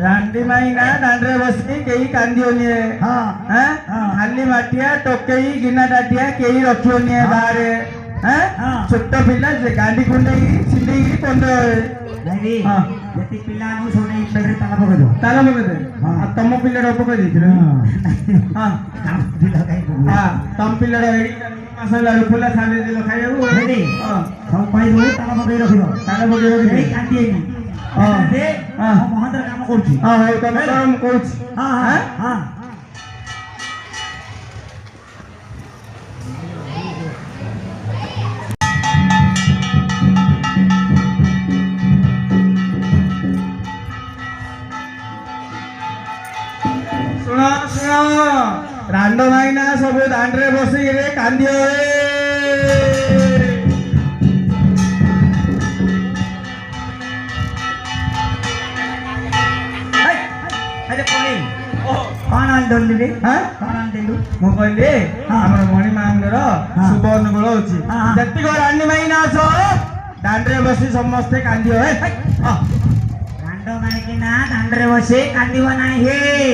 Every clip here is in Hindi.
रांडी माई ना दांडरे बसली केही कांदियोनी खाली माटिया टोकेई गिना डाटिया केही रखियोनी बारे छोट पिला गांडी कुंडई सिंडई पंद्र जति पिलानु सोने इंटरे ताला पकड़ दे तम पिल्ला पकड़ दी तम पिल्ला मसाला फुला छाड़ी दिल खाइबो रेडी सब पाई दो ताला पकड़ रखियो ताला पकड़ रखियो ए कांदिएनी दे महेंद्र काम करछि हे तमे काम करछि सुना सुना रांडो भाई ना सब दांडरे बसी रे कांदियो कौन आंदोलन रे कौन आंदोलन मो कहले हमर मणि मांगर शुभ अनुकूल होची जति को रानी माई ना छो दांडरे बसी समस्त कांदियो हे रांडो माई के ना दांडरे बसी कांदिबो नाही हे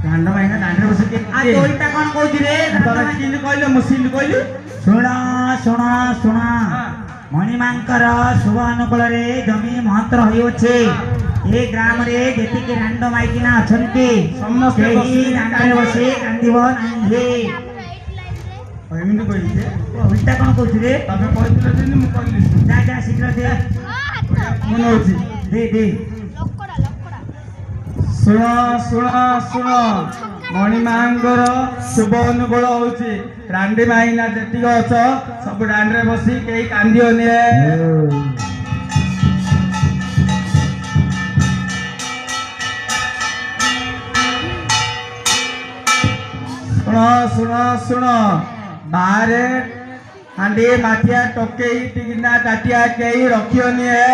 रांडो माई ना दांडरे बसी के आ तोइटा कोन कहू रे तोरा किन कहले मुसिन कहली सुना सुना सुना मणि मांकर शुभ अनुकूल रे जमी महत्व होइछे ए ग्राम रे जेति के रांडो माई की ना अछंती समस्त दांडरे बसी कांदिबो नाही हे एमिन कहली जे उल्टा कोन कहू रे तमे कहतिले जे मु कहली जा जा शीघ्र दे मन होची दे दे सुना सुना सुना मणि मांगर शुभ अनुकूल होची रांडी माई ना जेति अछ सब दांडरे बसी केही कांदियो ने सुनो सुनो सुनो बाहरे हांडी माटिया टोकेई टिगिना टाटिया केही रखियो निए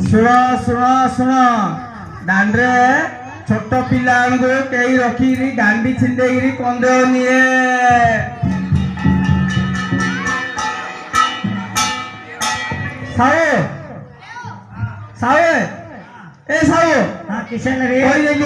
सुनो सुनो सुनो दांडरे छोट पिला केही रखी गांडी छिंडेगिरी कंदे निए सावे सावे ए सावे हां किशन रे